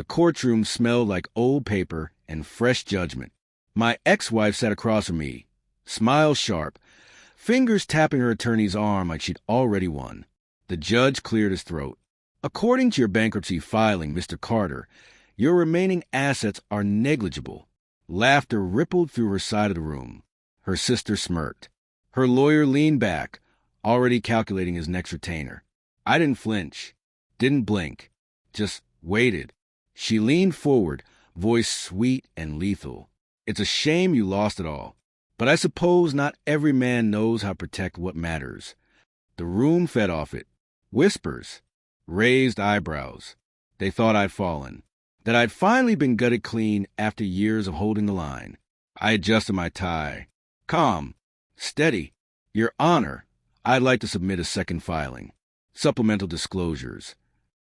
The courtroom smelled like old paper and fresh judgment. My ex-wife sat across from me, smile sharp, fingers tapping her attorney's arm like she'd already won. The judge cleared his throat. According to your bankruptcy filing, Mr. Carter, your remaining assets are negligible. Laughter rippled through her side of the room. Her sister smirked. Her lawyer leaned back, already calculating his next retainer. I didn't flinch, didn't blink, just waited. She leaned forward, voice sweet and lethal. It's a shame you lost it all, but I suppose not every man knows how to protect what matters. The room fed off it. Whispers, raised eyebrows. They thought I'd fallen, that I'd finally been gutted clean after years of holding the line. I adjusted my tie. Calm, steady. Your Honor, I'd like to submit a second filing. Supplemental disclosures.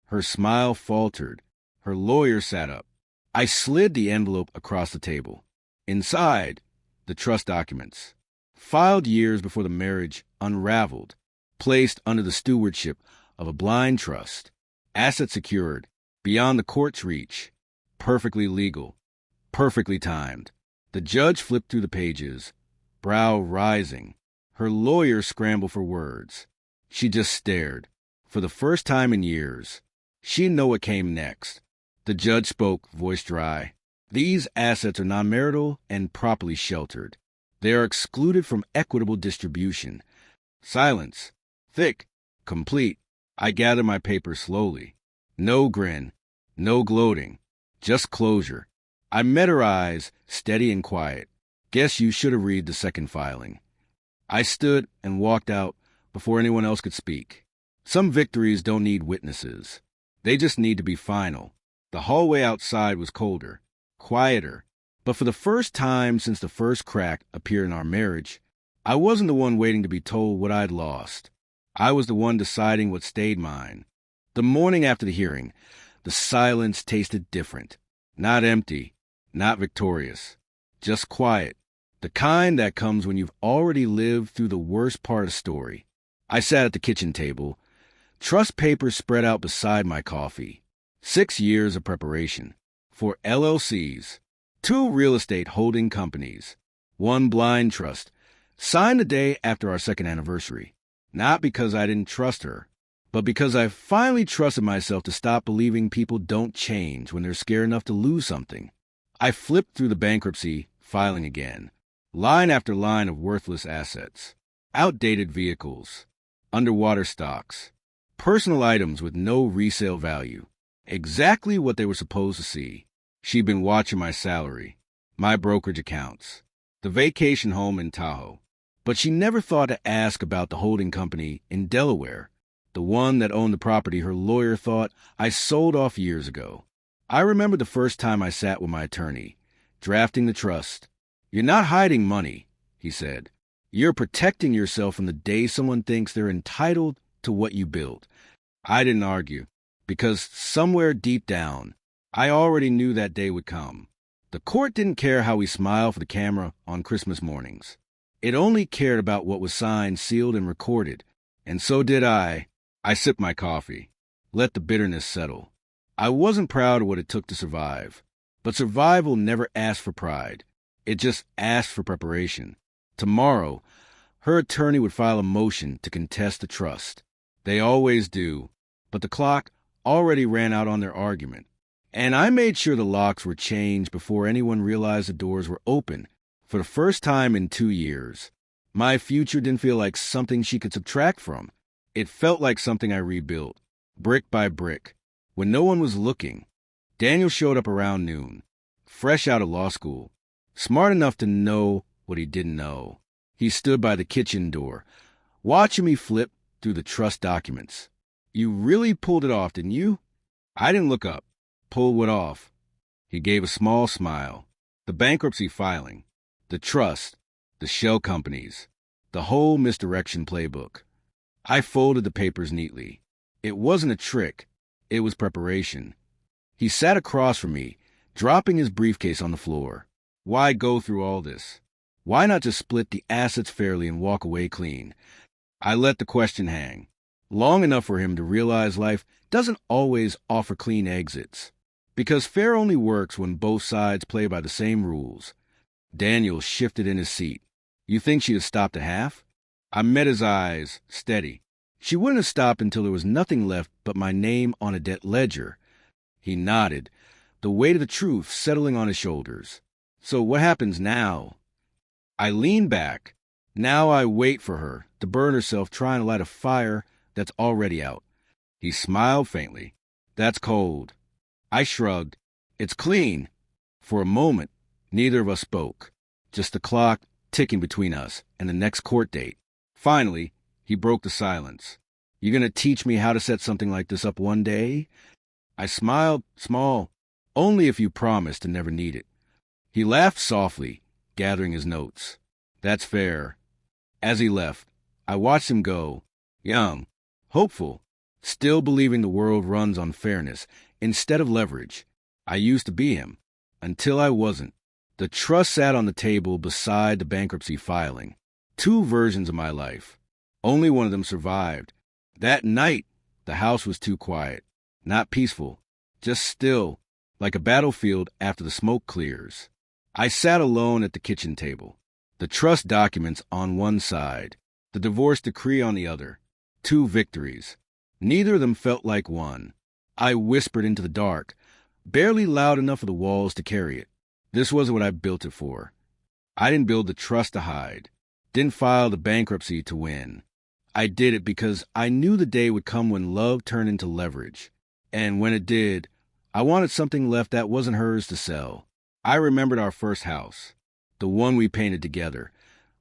Her smile faltered. Her lawyer sat up. I slid the envelope across the table. Inside, the trust documents. Filed years before the marriage unraveled. Placed under the stewardship of a blind trust. Assets secured, beyond the court's reach. Perfectly legal. Perfectly timed. The judge flipped through the pages, brow rising. Her lawyer scrambled for words. She just stared. For the first time in years, she didn't know what came next. The judge spoke, voice dry. These assets are non-marital and properly sheltered. They are excluded from equitable distribution. Silence. Thick. Complete. I gathered my papers slowly. No grin. No gloating. Just closure. I met her eyes, steady and quiet. Guess you should have read the second filing. I stood and walked out before anyone else could speak. Some victories don't need witnesses. They just need to be final. The hallway outside was colder, quieter, but for the first time since the first crack appeared in our marriage, I wasn't the one waiting to be told what I'd lost. I was the one deciding what stayed mine. The morning after the hearing, the silence tasted different. Not empty, not victorious, just quiet. The kind that comes when you've already lived through the worst part of the story. I sat at the kitchen table, trust papers spread out beside my coffee. 6 years of preparation. 4 LLCs, 2 real estate holding companies, 1 blind trust, signed the day after our second anniversary. Not because I didn't trust her, but because I finally trusted myself to stop believing people don't change when they're scared enough to lose something. I flipped through the bankruptcy filing again. Line after line of worthless assets. Outdated vehicles. Underwater stocks. Personal items with no resale value. Exactly what they were supposed to see. She'd been watching my salary, my brokerage accounts, the vacation home in Tahoe. But she never thought to ask about the holding company in Delaware, the one that owned the property her lawyer thought I sold off years ago. I remember the first time I sat with my attorney, drafting the trust. You're not hiding money, he said. You're protecting yourself from the day someone thinks they're entitled to what you built. I didn't argue, because somewhere deep down, I already knew that day would come. The court didn't care how we smiled for the camera on Christmas mornings. It only cared about what was signed, sealed, and recorded. And so did I. I sipped my coffee, let the bitterness settle. I wasn't proud of what it took to survive. But survival never asked for pride. It just asked for preparation. Tomorrow, her attorney would file a motion to contest the trust. They always do. But the clock already ran out on their argument. And I made sure the locks were changed before anyone realized the doors were open. For the first time in 2 years, my future didn't feel like something she could subtract from. It felt like something I rebuilt, brick by brick, when no one was looking. Daniel showed up around noon, fresh out of law school, smart enough to know what he didn't know. He stood by the kitchen door, watching me flip through the trust documents. You really pulled it off, didn't you? I didn't look up. Pull what off? He gave a small smile. The bankruptcy filing. The trust, the shell companies, the whole misdirection playbook. I folded the papers neatly. It wasn't a trick. It was preparation. He sat across from me, dropping his briefcase on the floor. Why go through all this? Why not just split the assets fairly and walk away clean? I let the question hang, long enough for him to realize life doesn't always offer clean exits. Because fair only works when both sides play by the same rules. Daniel shifted in his seat. You think she'd have stopped at half? I met his eyes, steady. She wouldn't have stopped until there was nothing left but my name on a debt ledger. He nodded, the weight of the truth settling on his shoulders. So what happens now? I lean back. Now I wait for her to burn herself trying to light a fire that's already out. He smiled faintly. That's cold. I shrugged. It's clean. For a moment, neither of us spoke. Just the clock ticking between us and the next court date. Finally, he broke the silence. You gonna teach me how to set something like this up one day? I smiled, small, only if you promise to never need it. He laughed softly, gathering his notes. That's fair. As he left, I watched him go, young, hopeful, still believing the world runs on fairness instead of leverage. I used to be him, until I wasn't. The trust sat on the table beside the bankruptcy filing. 2 versions of my life. Only one of them survived. That night, the house was too quiet. Not peaceful, just still, like a battlefield after the smoke clears. I sat alone at the kitchen table. The trust documents on one side, the divorce decree on the other. 2 victories. Neither of them felt like one. I whispered into the dark, barely loud enough for the walls to carry it. This wasn't what I built it for. I didn't build the trust to hide. Didn't file the bankruptcy to win. I did it because I knew the day would come when love turned into leverage. And when it did, I wanted something left that wasn't hers to sell. I remembered our first house, the one we painted together,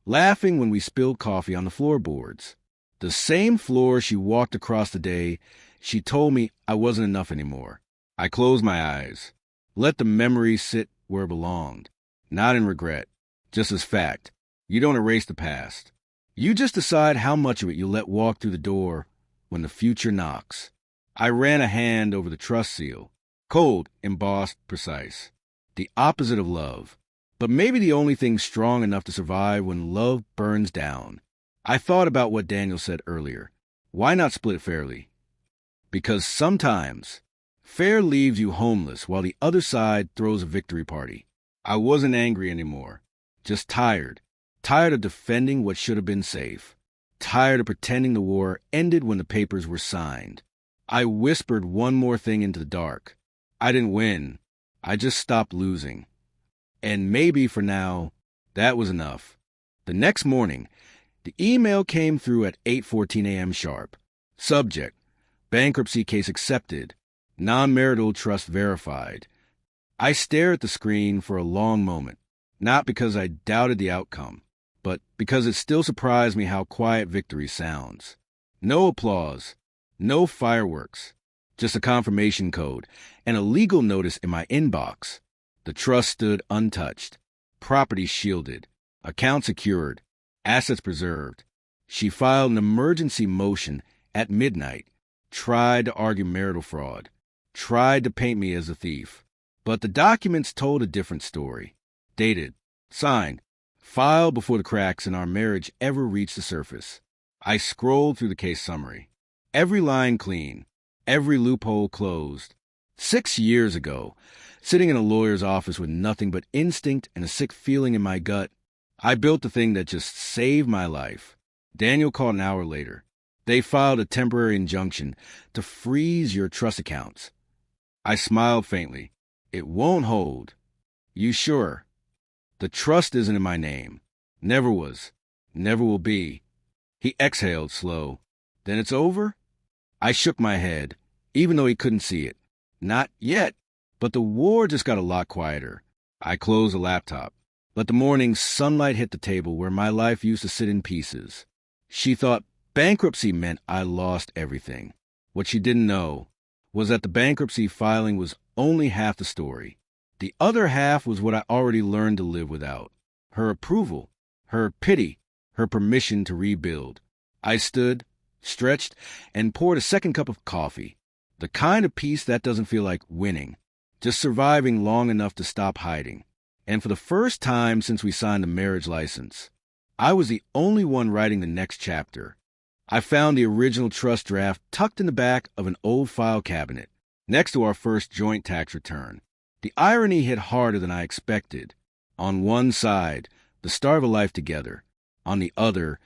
laughing when we spilled coffee on the floorboards. The same floor she walked across the day she told me I wasn't enough anymore. I closed my eyes, let the memory sit where it belonged, not in regret, just as fact. You don't erase the past. You just decide how much of it you'll let walk through the door when the future knocks. I ran a hand over the trust seal, cold, embossed, precise. The opposite of love, but maybe the only thing strong enough to survive when love burns down. I thought about what Daniel said earlier. Why not split fairly? Because sometimes fair leaves you homeless while the other side throws a victory party. I wasn't angry anymore, just tired. Tired of defending what should have been safe. Tired of pretending the war ended when the papers were signed. I whispered one more thing into the dark. I didn't win. I just stopped losing. And maybe for now, that was enough. The next morning, the email came through at 8:14 a.m. sharp. Subject: bankruptcy case accepted. Non-marital trust verified. I stared at the screen for a long moment, not because I doubted the outcome, but because it still surprised me how quiet victory sounds. No applause, no fireworks, just a confirmation code and a legal notice in my inbox. The trust stood untouched, property shielded, account secured, assets preserved. She filed an emergency motion at midnight, tried to argue marital fraud, tried to paint me as a thief. But the documents told a different story. Dated, signed, filed before the cracks in our marriage ever reached the surface. I scrolled through the case summary. Every line clean, every loophole closed. 6 years ago, sitting in a lawyer's office with nothing but instinct and a sick feeling in my gut, I built the thing that just saved my life. Daniel called an hour later. They filed a temporary injunction to freeze your trust accounts. I smiled faintly. It won't hold. You sure? The trust isn't in my name. Never was. Never will be. He exhaled slow. Then it's over? I shook my head, even though he couldn't see it. Not yet. But the war just got a lot quieter. I closed the laptop. Let the morning sunlight hit the table where my life used to sit in pieces. She thought bankruptcy meant I lost everything. What she didn't know was that the bankruptcy filing was only half the story. The other half was what I already learned to live without. Her approval, her pity, her permission to rebuild. I stood, stretched, and poured a second cup of coffee. The kind of peace that doesn't feel like winning, just surviving long enough to stop hiding. And for the first time since we signed the marriage license, I was the only one writing the next chapter. I found the original trust draft tucked in the back of an old file cabinet. next to our first joint tax return. The irony hit harder than I expected. On one side, the start of a life together. On the other,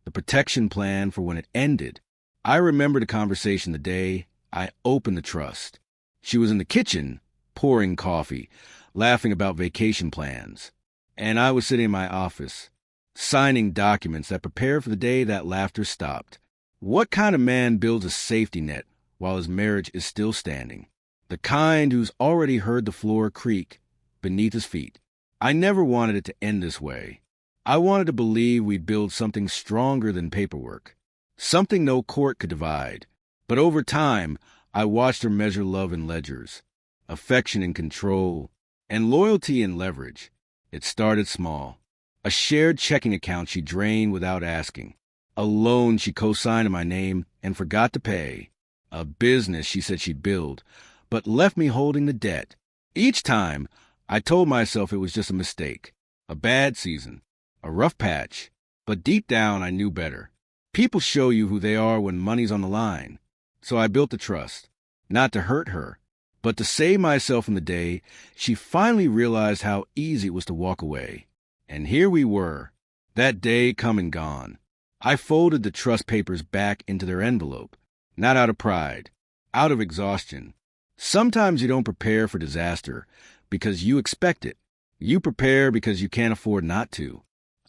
the protection plan for when it ended. I remember the conversation the day I opened the trust. She was in the kitchen, pouring coffee, laughing about vacation plans. And I was sitting in my office, signing documents that prepared for the day that laughter stopped. What kind of man builds a safety net while his marriage is still standing? The kind who's already heard the floor creak beneath his feet. I never wanted it to end this way. I wanted to believe we'd build something stronger than paperwork, something no court could divide. But over time, I watched her measure love in ledgers, affection in control, and loyalty in leverage. It started small. A shared checking account she drained without asking. A loan she co-signed in my name and forgot to pay. A business she said she'd build, but left me holding the debt. Each time, I told myself it was just a mistake, a bad season, a rough patch. But deep down, I knew better. People show you who they are when money's on the line. So I built the trust, not to hurt her, but to save myself from the day she finally realized how easy it was to walk away. And here we were, that day come and gone. I folded the trust papers back into their envelope, not out of pride, out of exhaustion. Sometimes you don't prepare for disaster because you expect it. You prepare because you can't afford not to.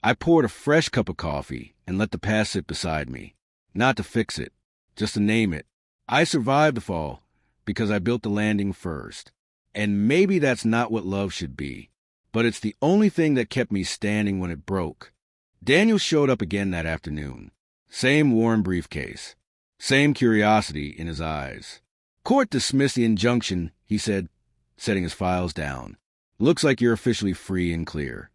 I poured a fresh cup of coffee and let the past sit beside me, not to fix it, just to name it. I survived the fall because I built the landing first. And maybe that's not what love should be, but it's the only thing that kept me standing when it broke. Daniel showed up again that afternoon. Same worn briefcase. Same curiosity in his eyes. Court dismissed the injunction, he said, setting his files down. Looks like you're officially free and clear.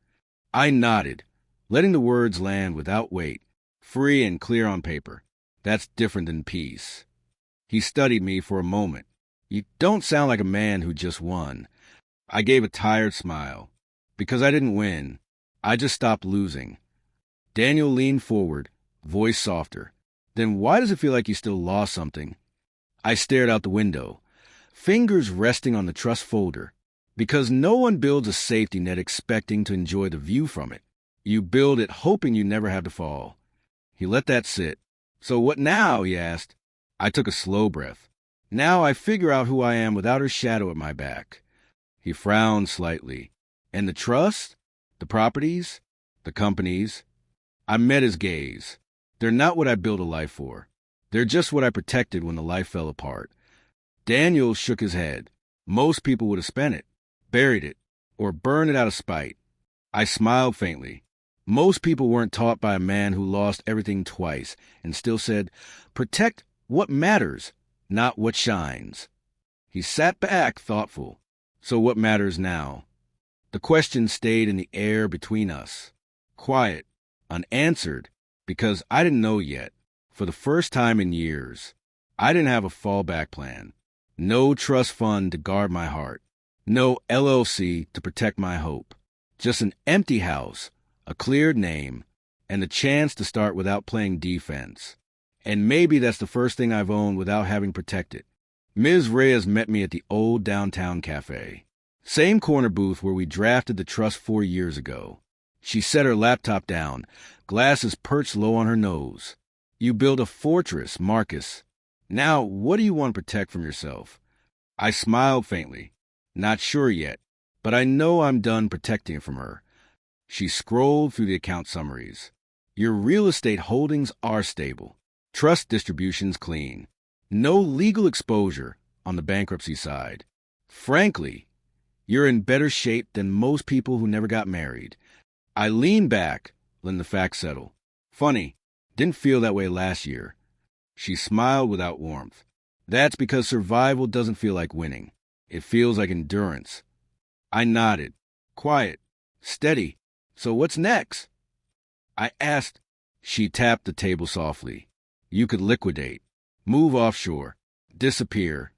I nodded, letting the words land without weight. Free and clear on paper. That's different than peace. He studied me for a moment. You don't sound like a man who just won. I gave a tired smile. Because I didn't win. I just stopped losing. Daniel leaned forward, voice softer. Then why does it feel like you still lost something? I stared out the window, fingers resting on the trust folder. Because no one builds a safety net expecting to enjoy the view from it. You build it hoping you never have to fall. He let that sit. So what now? He asked. I took a slow breath. Now I figure out who I am without her shadow at my back. He frowned slightly. And the trust? The properties? The companies? I met his gaze. They're not what I built a life for. They're just what I protected when the life fell apart. Daniel shook his head. Most people would have spent it, buried it, or burned it out of spite. I smiled faintly. Most people weren't taught by a man who lost everything twice and still said, protect what matters, not what shines. He sat back, thoughtful. So what matters now? The question stayed in the air between us. Quiet, unanswered, because I didn't know yet. For the first time in years, I didn't have a fallback plan. No trust fund to guard my heart. No LLC to protect my hope. Just an empty house, a cleared name, and the chance to start without playing defense. And maybe that's the first thing I've owned without having protected. Ms. Reyes met me at the old downtown cafe. Same corner booth where we drafted the trust 4 years ago. She set her laptop down, glasses perched low on her nose. You build a fortress, Marcus. Now, what do you want to protect from yourself? I smiled faintly. Not sure yet, but I know I'm done protecting it from her. She scrolled through the account summaries. Your real estate holdings are stable. Trust distributions clean. No legal exposure on the bankruptcy side. Frankly, you're in better shape than most people who never got married. I leaned back, letting the facts settle. Funny, didn't feel that way last year. She smiled without warmth. That's because survival doesn't feel like winning. It feels like endurance. I nodded. Quiet. Steady. So what's next? I asked. She tapped the table softly. You could liquidate, move offshore, disappear,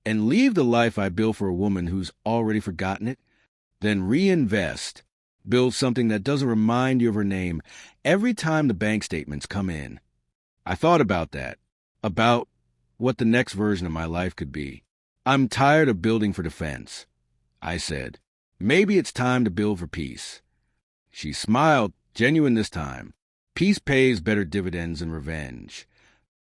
and leave the life I built for a woman who's already forgotten it, then reinvest, build something that doesn't remind you of her name every time the bank statements come in. I thought about that, about what the next version of my life could be. I'm tired of building for defense, I said. Maybe it's time to build for peace. She smiled, genuine this time. Peace pays better dividends than revenge.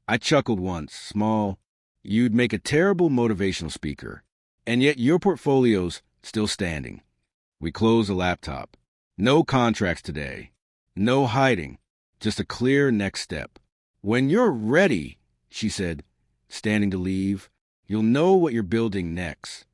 I chuckled once, small. You'd make a terrible motivational speaker. And yet your portfolio's still standing. We closed the laptop. No contracts today. No hiding. Just a clear next step. When you're ready, she said, standing to leave, you'll know what you're building next.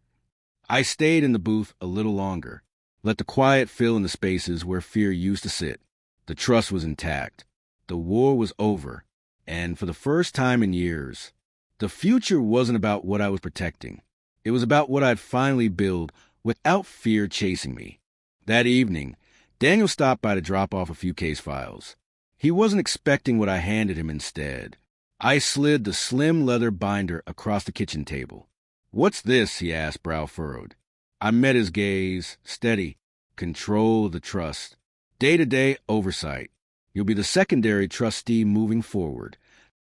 I stayed in the booth a little longer. Let the quiet fill in the spaces where fear used to sit. The trust was intact. The war was over. And for the first time in years, the future wasn't about what I was protecting. It was about what I'd finally built without fear chasing me. That evening, Daniel stopped by to drop off a few case files. He wasn't expecting what I handed him instead. I slid the slim leather binder across the kitchen table. "What's this?" he asked, brow furrowed. I met his gaze, steady, control of the trust, day-to-day oversight. You'll be the secondary trustee moving forward.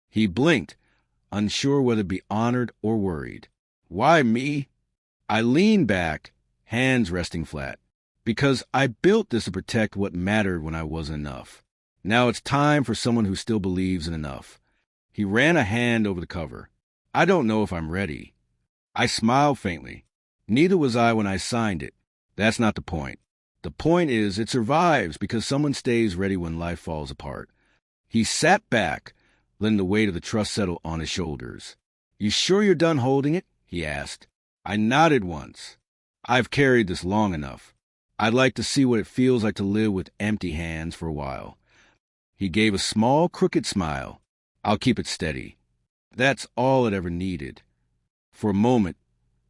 He blinked, unsure whether to be honored or worried. Why me? I leaned back, hands resting flat. Because I built this to protect what mattered when I wasn't enough. Now it's time for someone who still believes in enough. He ran a hand over the cover. I don't know if I'm ready. I smiled faintly. Neither was I when I signed it. That's not the point. The point is it survives because someone stays ready when life falls apart. He sat back, letting the weight of the trust settle on his shoulders. You sure you're done holding it? He asked. I nodded once. I've carried this long enough. I'd like to see what it feels like to live with empty hands for a while. He gave a small, crooked smile. I'll keep it steady. That's all it ever needed. For a moment,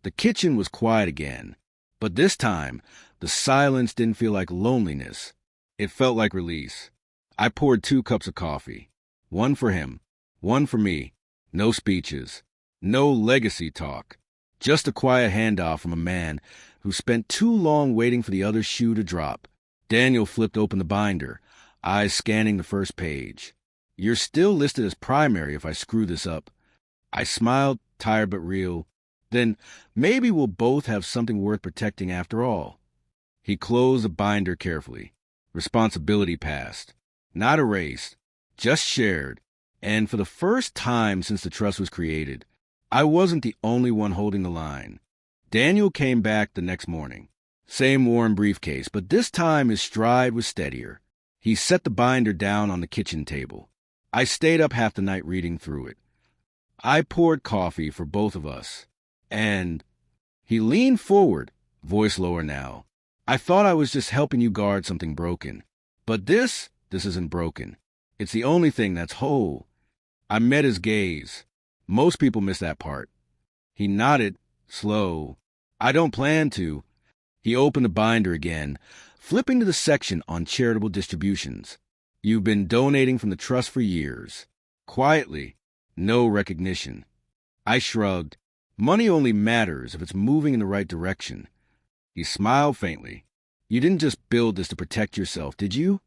the kitchen was quiet again. But this time, the silence didn't feel like loneliness. It felt like release. I poured 2 cups of coffee. One for him, one for me. No speeches. No legacy talk. Just a quiet handoff from a man who spent too long waiting for the other shoe to drop. Daniel flipped open the binder, eyes scanning the first page. You're still listed as primary if I screw this up. I smiled, tired but real. Then maybe we'll both have something worth protecting after all. He closed the binder carefully. Responsibility passed. Not erased, just shared. And for the first time since the trust was created, I wasn't the only one holding the line. Daniel came back the next morning. Same worn briefcase, but this time his stride was steadier. He set the binder down on the kitchen table. I stayed up half the night reading through it. I poured coffee for both of us. And he leaned forward, voice lower now. I thought I was just helping you guard something broken. But this isn't broken. It's the only thing that's whole. I met his gaze. Most people miss that part. He nodded, slow. I don't plan to. He opened the binder again, flipping to the section on charitable distributions. You've been donating from the trust for years. Quietly. No recognition. I shrugged. Money only matters if it's moving in the right direction. He smiled faintly. You didn't just build this to protect yourself, did you?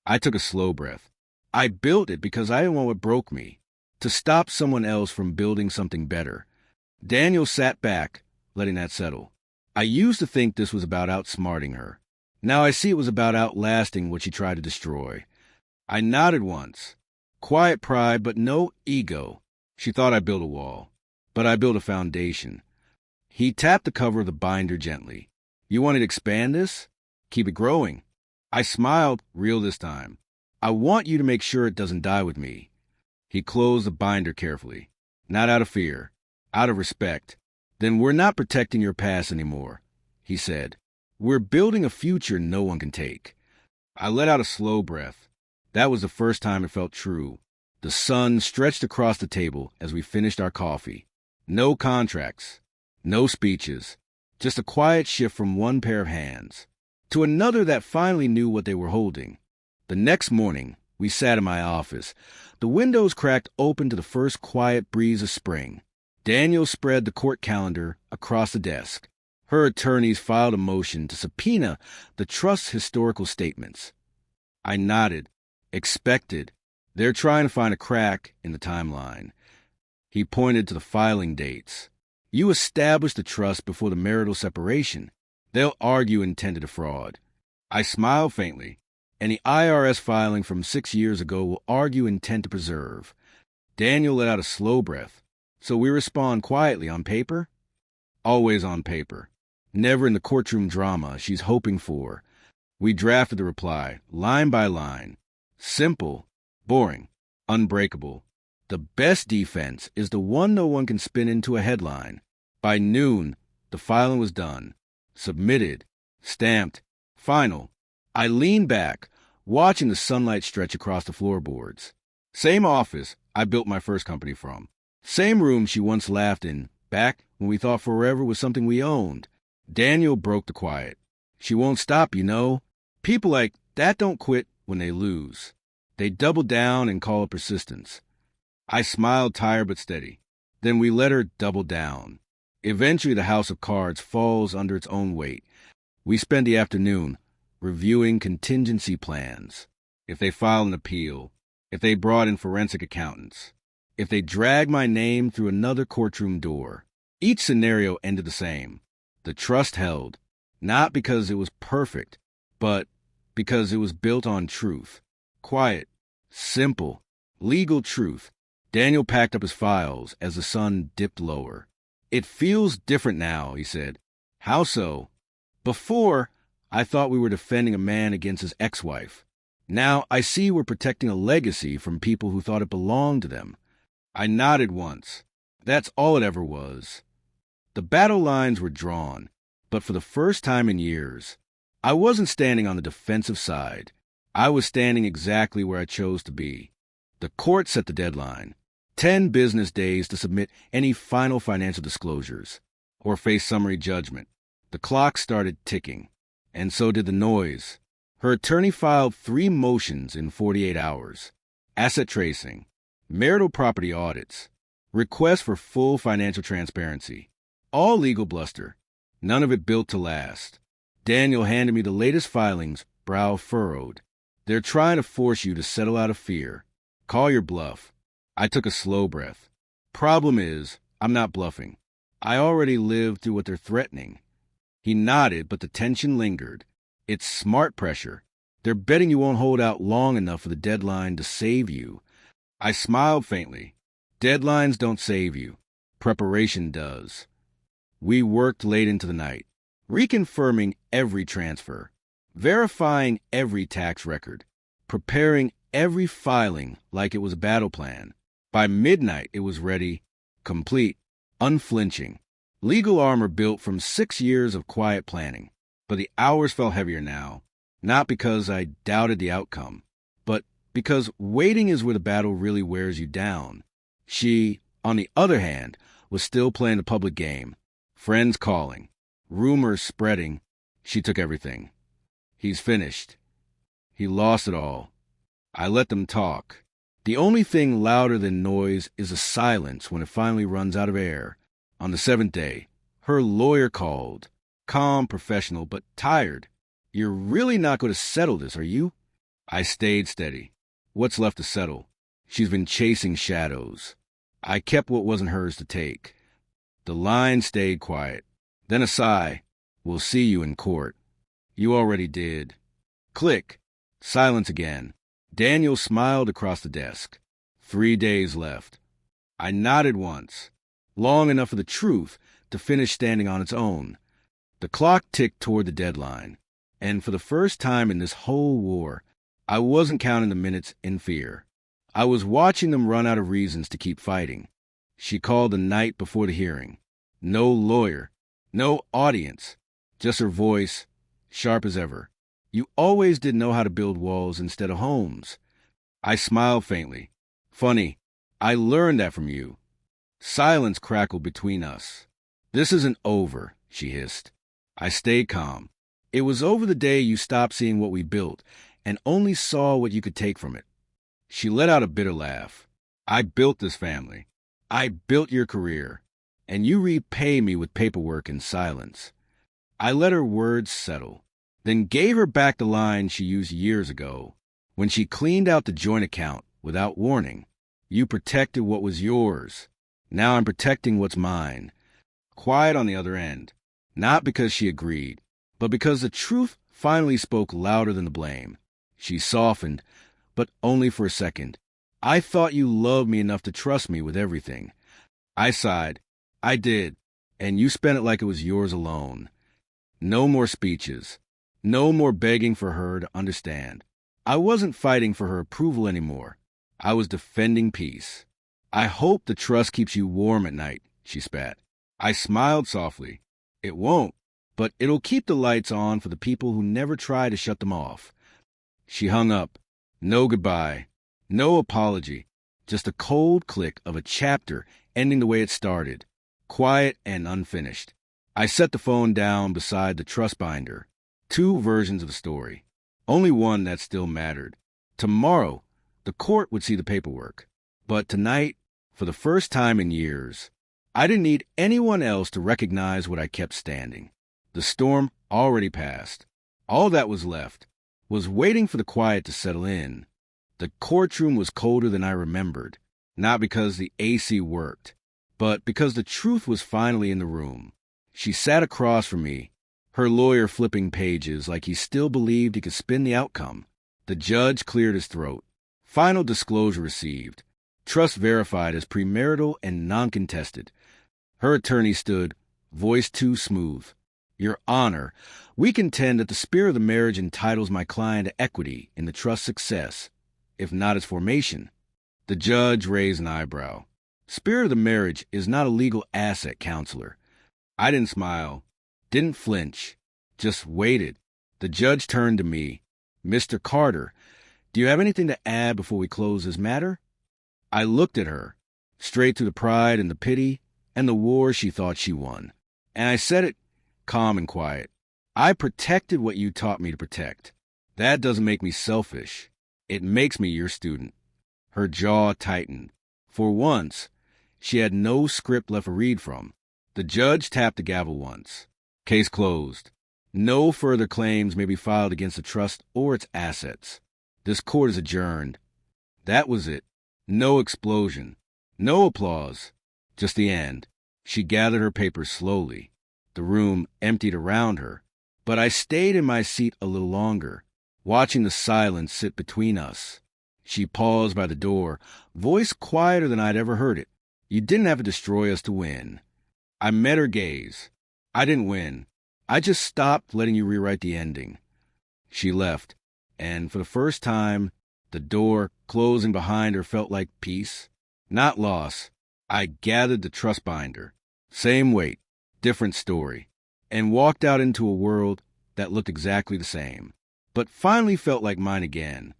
I took a slow breath. I built it because I didn't want what broke me. To stop someone else from building something better. Daniel sat back, letting that settle. I used to think this was about outsmarting her. Now I see it was about outlasting what she tried to destroy. I nodded once. Quiet pride, but no ego. She thought I built a wall. But I built a foundation. He tapped the cover of the binder gently. You want to expand this? Keep it growing. I smiled, real this time. I want you to make sure it doesn't die with me. He closed the binder carefully. Not out of fear, out of respect. Then we're not protecting your past anymore, he said. We're building a future no one can take. I let out a slow breath. That was the first time it felt true. The sun stretched across the table as we finished our coffee. No contracts, no speeches, just a quiet shift from one pair of hands to another that finally knew what they were holding. The next morning, we sat in my office, the windows cracked open to the first quiet breeze of spring. Daniel spread the court calendar across the desk. Her attorneys filed a motion to subpoena the trust's historical statements. I nodded, expected. They're trying to find a crack in the timeline. He pointed to the filing dates. You establish the trust before the marital separation. They'll argue intent to defraud. I smile faintly. And the IRS filing from 6 years ago will argue intent to preserve. Daniel let out a slow breath. So we respond quietly on paper? Always on paper. Never in the courtroom drama she's hoping for. We drafted the reply, line by line. Simple, boring, unbreakable. The best defense is the one no one can spin into a headline. By noon, the filing was done. Submitted. Stamped. Final. I leaned back, watching the sunlight stretch across the floorboards. Same office I built my first company from. Same room she once laughed in, back when we thought forever was something we owned. Daniel broke the quiet. She won't stop, you know. People like that don't quit when they lose. They double down and call it persistence. I smiled, tired but steady. Then we let her double down. Eventually the house of cards falls under its own weight. We spend the afternoon reviewing contingency plans. If they file an appeal, if they brought in forensic accountants, if they drag my name through another courtroom door. Each scenario ended the same. The trust held, not because it was perfect, but because it was built on truth. Quiet, simple, legal truth. Daniel packed up his files as the sun dipped lower. It feels different now, he said. How so? Before, I thought we were defending a man against his ex-wife. Now I see we're protecting a legacy from people who thought it belonged to them. I nodded once. That's all it ever was. The battle lines were drawn, but for the first time in years, I wasn't standing on the defensive side. I was standing exactly where I chose to be. The court set the deadline. 10 business days to submit any final financial disclosures or face summary judgment. The clock started ticking. And so did the noise. Her attorney filed 3 motions in 48 hours. Asset tracing, marital property audits, requests for full financial transparency. All legal bluster. None of it built to last. Daniel handed me the latest filings, brow furrowed. They're trying to force you to settle out of fear. Call your bluff. I took a slow breath. Problem is, I'm not bluffing. I already lived through what they're threatening. He nodded, but the tension lingered. It's smart pressure. They're betting you won't hold out long enough for the deadline to save you. I smiled faintly. Deadlines don't save you. Preparation does. We worked late into the night, reconfirming every transfer, verifying every tax record, preparing every filing like it was a battle plan. By midnight, it was ready, complete, unflinching. Legal armor built from 6 years of quiet planning. But the hours felt heavier now, not because I doubted the outcome, but because waiting is where the battle really wears you down. She, on the other hand, was still playing the public game. Friends calling, rumors spreading. She took everything. He's finished. He lost it all. I let them talk. The only thing louder than noise is a silence when it finally runs out of air. On the 7th day, her lawyer called. Calm, professional, but tired. You're really not going to settle this, are you? I stayed steady. What's left to settle? She's been chasing shadows. I kept what wasn't hers to take. The line stayed quiet. Then a sigh. We'll see you in court. You already did. Click. Silence again. Daniel smiled across the desk. 3 days left. I nodded once. Long enough for the truth to finish standing on its own. The clock ticked toward the deadline, and for the first time in this whole war, I wasn't counting the minutes in fear. I was watching them run out of reasons to keep fighting. She called the night before the hearing. No lawyer, no audience, just her voice, sharp as ever. You always did know how to build walls instead of homes. I smiled faintly. Funny, I learned that from you. Silence crackled between us. This isn't over, she hissed. I stayed calm. It was over the day you stopped seeing what we built and only saw what you could take from it. She let out a bitter laugh. I built this family. I built your career. And you repay me with paperwork and silence. I let her words settle, then gave her back the line she used years ago when she cleaned out the joint account without warning. You protected what was yours. Now I'm protecting what's mine. quiet on the other end. Not because she agreed, but because the truth finally spoke louder than the blame. She softened, but only for a second. I thought you loved me enough to trust me with everything. I sighed. I did, and you spent it like it was yours alone. No more speeches. No more begging for her to understand. I wasn't fighting for her approval anymore. I was defending peace. I hope the trust keeps you warm at night, she spat. I smiled softly. It won't, but it'll keep the lights on for the people who never try to shut them off. She hung up. No goodbye. No apology. Just a cold click of a chapter ending the way it started. Quiet and unfinished. I set the phone down beside the trust binder. 2 versions of the story. Only one that still mattered. Tomorrow, the court would see the paperwork. But tonight, for the first time in years, I didn't need anyone else to recognize what I kept standing. The storm already passed. All that was left was waiting for the quiet to settle in. The courtroom was colder than I remembered, not because the AC worked, but because the truth was finally in the room. She sat across from me, her lawyer flipping pages like he still believed he could spin the outcome. The judge cleared his throat. Final disclosure received. Trust verified as premarital and non-contested. Her attorney stood, voice too smooth. Your Honor, we contend that the spirit of the marriage entitles my client to equity in the trust's success, if not its formation. The judge raised an eyebrow. Spirit of the marriage is not a legal asset, counselor. I didn't smile, didn't flinch, just waited. The judge turned to me. Mr. Carter, do you have anything to add before we close this matter? I looked at her, straight through the pride and the pity and the war she thought she won. And I said it, calm and quiet. I protected what you taught me to protect. That doesn't make me selfish. It makes me your student. Her jaw tightened. For once, she had no script left to read from. The judge tapped the gavel once. Case closed. No further claims may be filed against the trust or its assets. This court is adjourned. That was it. No explosion. No applause. Just the end. She gathered her papers slowly. The room emptied around her. But I stayed in my seat a little longer, watching the silence sit between us. She paused by the door, voice quieter than I'd ever heard it. You didn't have to destroy us to win. I met her gaze. I didn't win. I just stopped letting you rewrite the ending. She left, and for the first time, the door closing behind her felt like peace, not loss. I gathered the trust binder. Same weight, different story, and walked out into a world that looked exactly the same, but finally felt like mine again.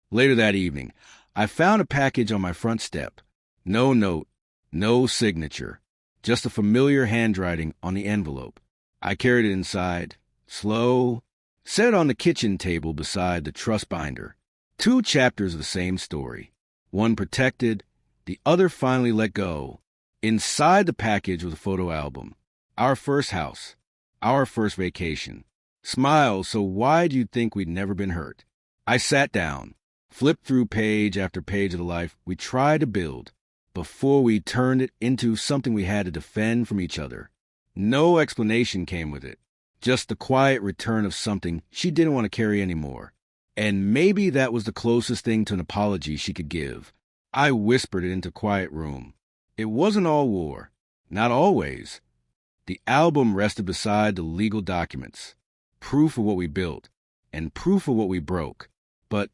Later that evening, I found a package on my front step. No note, no signature, just a familiar handwriting on the envelope. I carried it inside, slow, set it on the kitchen table beside the trust binder. 2 chapters of the same story. One protected, the other finally let go. Inside the package was a photo album. Our first house, our first vacation. Smiles so wide you'd think we'd never been hurt. I sat down, flipped through page after page of the life we tried to build before we turned it into something we had to defend from each other. No explanation came with it, just the quiet return of something she didn't want to carry anymore. And maybe that was the closest thing to an apology she could give. I whispered it into a quiet room. It wasn't all war, not always. The album rested beside the legal documents, proof of what we built and proof of what we broke. But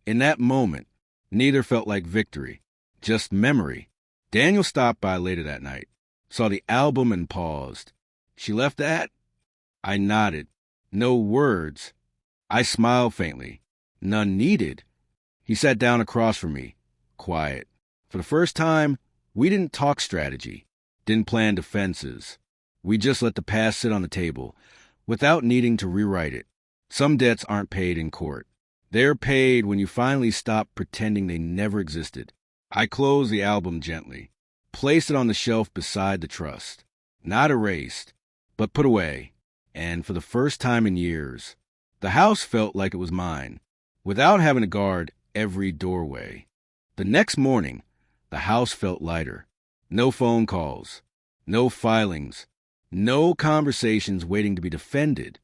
in that moment, neither felt like victory, just memory. Daniel stopped by later that night, saw the album and paused. She left that? I nodded. No words. I smiled faintly. None needed. He sat down across from me, quiet. For the first time, we didn't talk strategy, didn't plan defenses. We just let the past sit on the table, without needing to rewrite it. Some debts aren't paid in court. They're paid when you finally stop pretending they never existed. I closed the album gently, placed it on the shelf beside the trust. Not erased, but put away. And for the first time in years, the house felt like it was mine, without having to guard every doorway. The next morning, the house felt lighter. No phone calls, no filings, No conversations waiting to be defended.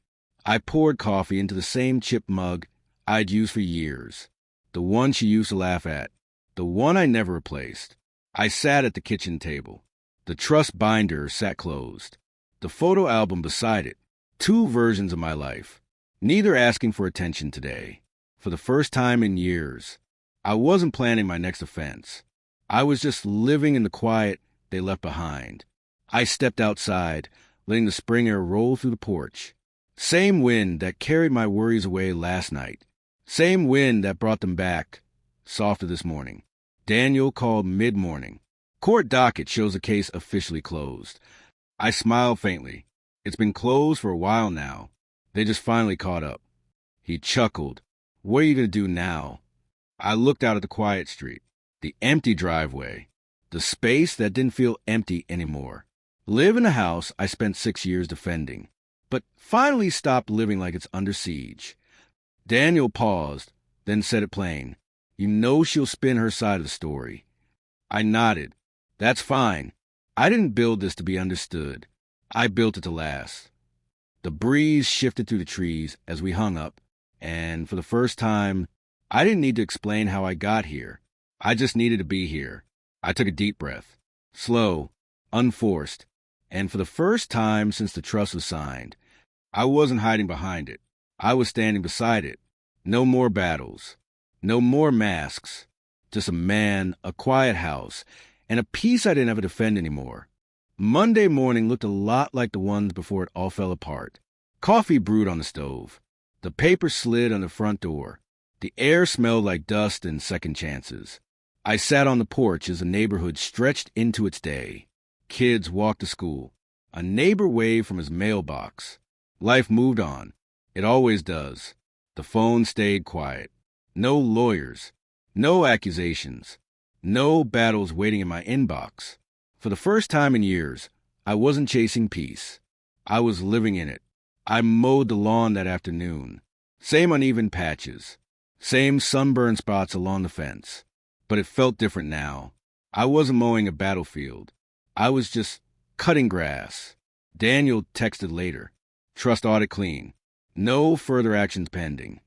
I poured coffee into the same chip mug I'd used for years, the one she used to laugh at, the one I never replaced. I sat at the kitchen table. The trust binder sat closed. The photo album beside it. Two versions of my life, neither asking for attention today. For the first time in years, I wasn't planning my next offense. I was just living in the quiet they left behind. I stepped outside, letting the spring air roll through the porch. Same wind that carried my worries away last night. Same wind that brought them back, softer this morning. Daniel called mid-morning. Court docket shows the case officially closed. I smiled faintly. It's been closed for a while now. They just finally caught up. He chuckled. What are you going to do now? I looked out at the quiet street, the empty driveway, the space that didn't feel empty anymore. Live in a house I spent 6 years defending, but finally stopped living like it's under siege. Daniel paused, then said it plain. You know she'll spin her side of the story. I nodded. That's fine. I didn't build this to be understood. I built it to last. The breeze shifted through the trees as we hung up, and for the first time, I didn't need to explain how I got here. I just needed to be here. I took a deep breath, slow, unforced, and for the first time since the trust was signed, I wasn't hiding behind it. I was standing beside it. No more battles. No more masks. Just a man, a quiet house, and a peace I didn't have to defend anymore. Monday morning looked a lot like the ones before it all fell apart. Coffee brewed on the stove. The paper slid on the front door. The air smelled like dust and second chances. I sat on the porch as the neighborhood stretched into its day. Kids walked to school. A neighbor waved from his mailbox. Life moved on. It always does. The phone stayed quiet. No lawyers. No accusations. No battles waiting in my inbox. For the first time in years, I wasn't chasing peace. I was living in it. I mowed the lawn that afternoon. Same uneven patches. Same sunburned spots along the fence. But it felt different now. I wasn't mowing a battlefield. I was just cutting grass. Daniel texted later. Trust audit clean. No further actions pending.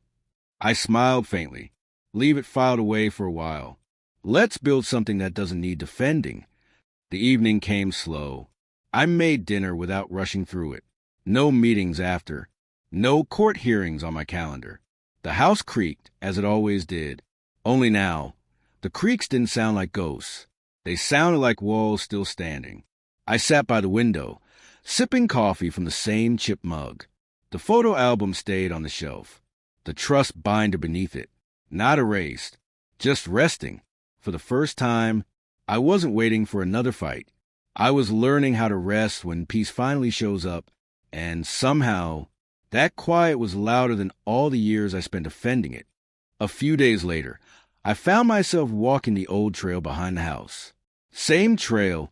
I smiled faintly. Leave it filed away for a while. Let's build something that doesn't need defending. The evening came slow. I made dinner without rushing through it. No meetings after. No court hearings on my calendar. The house creaked, as it always did. Only now, the creaks didn't sound like ghosts. They sounded like walls still standing. I sat by the window, sipping coffee from the same chip mug. The photo album stayed on the shelf. The trust binder beneath it. Not erased. Just resting. For the first time, I wasn't waiting for another fight. I was learning how to rest when peace finally shows up, and somehow, that quiet was louder than all the years I spent defending it. A few days later, I found myself walking the old trail behind the house. Same trail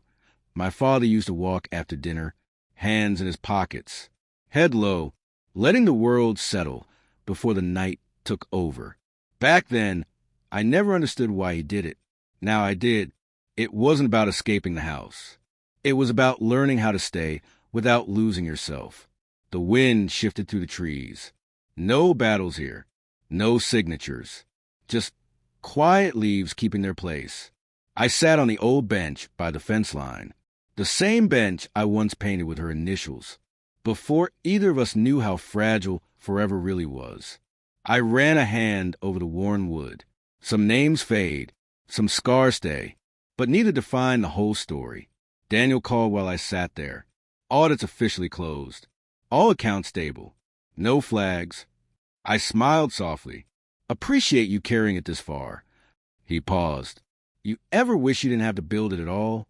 my father used to walk after dinner, hands in his pockets, head low, letting the world settle before the night took over. Back then, I never understood why he did it. Now I did. It wasn't about escaping the house. It was about learning how to stay without losing yourself. The wind shifted through the trees. No battles here. No signatures. Just quiet leaves keeping their place. I sat on the old bench by the fence line. The same bench I once painted with her initials. Before either of us knew how fragile forever really was. I ran a hand over the worn wood. Some names fade. Some scars stay. But neither define the whole story. Daniel called while I sat there. Audits officially closed. All accounts stable. No flags. I smiled softly. Appreciate you carrying it this far. He paused. You ever wish you didn't have to build it at all?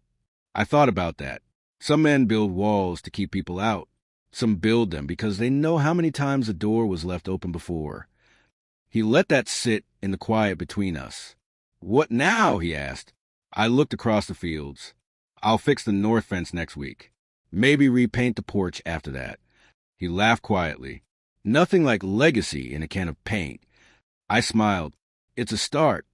I thought about that. Some men build walls to keep people out. Some build them because they know how many times the door was left open before. He let that sit in the quiet between us. What now? He asked. I looked across the fields. I'll fix the north fence next week. Maybe repaint the porch after that. He laughed quietly. Nothing like legacy in a can of paint. I smiled. It's a start.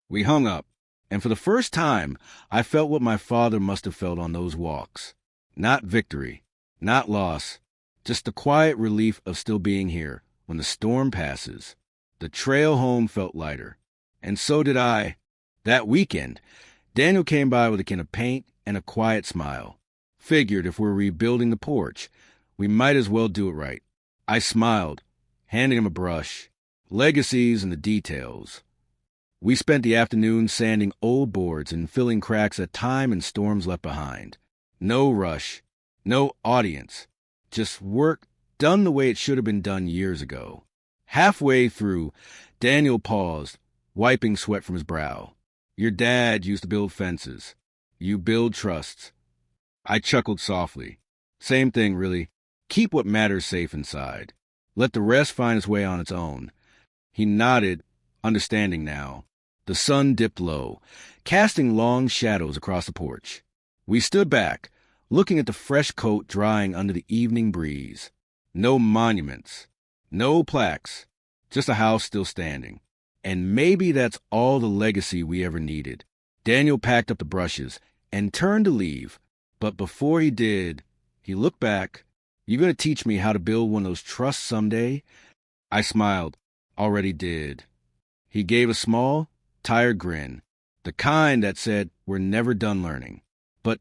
We hung up, and for the first time, I felt what my father must have felt on those walks. Not victory, Not loss, just the quiet relief of still being here when the storm passes. The trail home felt lighter, and so did I. That weekend, Daniel came by with a can of paint and a quiet smile. Figured if we're rebuilding the porch, we might as well do it right. I smiled, handing him a brush. Legacies and the details. We spent the afternoon sanding old boards and filling cracks that time and storms left behind. No rush, no audience, just work done the way it should have been done years ago. Halfway through, Daniel paused, wiping sweat from his brow. Your dad used to build fences. You build trusts. I chuckled softly. Same thing, really. Keep what matters safe inside. Let the rest find its way on its own. He nodded, understanding now. The sun dipped low, casting long shadows across the porch. We stood back, looking at the fresh coat drying under the evening breeze. No monuments, no plaques, just a house still standing. And maybe that's all the legacy we ever needed. Daniel packed up the brushes and turned to leave, but before he did, he looked back. You gonna teach me how to build one of those trusts someday? I smiled. Already did. He gave a small, tired grin, the kind that said we're never done learning. But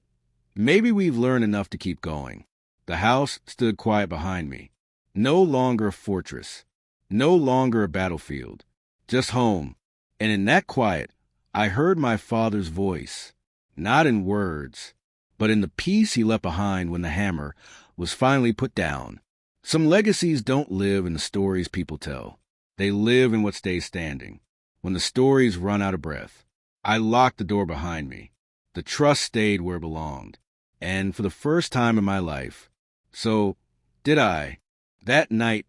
maybe we've learned enough to keep going. The house stood quiet behind me. No longer a fortress. No longer a battlefield. Just home. And in that quiet, I heard my father's voice. Not in words, but in the peace he left behind when the hammer was finally put down. Some legacies don't live in the stories people tell. They live in what stays standing. When the stories run out of breath, I locked the door behind me. The trust stayed where it belonged. And for the first time in my life, so did I. That night,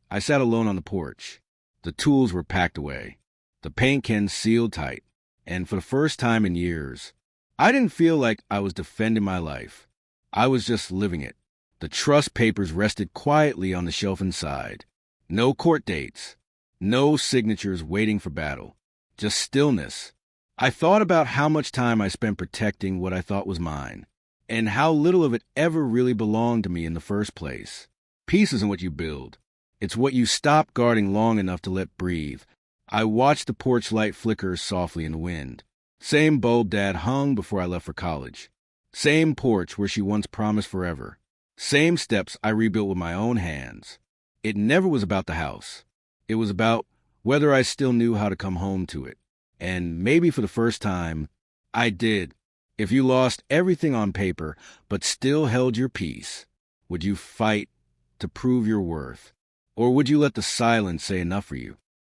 I sat alone on the porch. The tools were packed away. The paint cans sealed tight. And for the first time in years, I didn't feel like I was defending my life. I was just living it. The trust papers rested quietly on the shelf inside. No court dates. No signatures waiting for battle. Just stillness. I thought about how much time I spent protecting what I thought was mine, and how little of it ever really belonged to me in the first place. Peace isn't what you build. It's what you stop guarding long enough to let breathe. I watched the porch light flicker softly in the wind. Same bulb Dad hung before I left for college. Same porch where she once promised forever. Same steps I rebuilt with my own hands. It never was about the house. It was about whether I still knew how to come home to it. And maybe for the first time, I did. If you lost everything on paper but still held your peace, would you fight to prove your worth? Or would you let the silence say enough for you?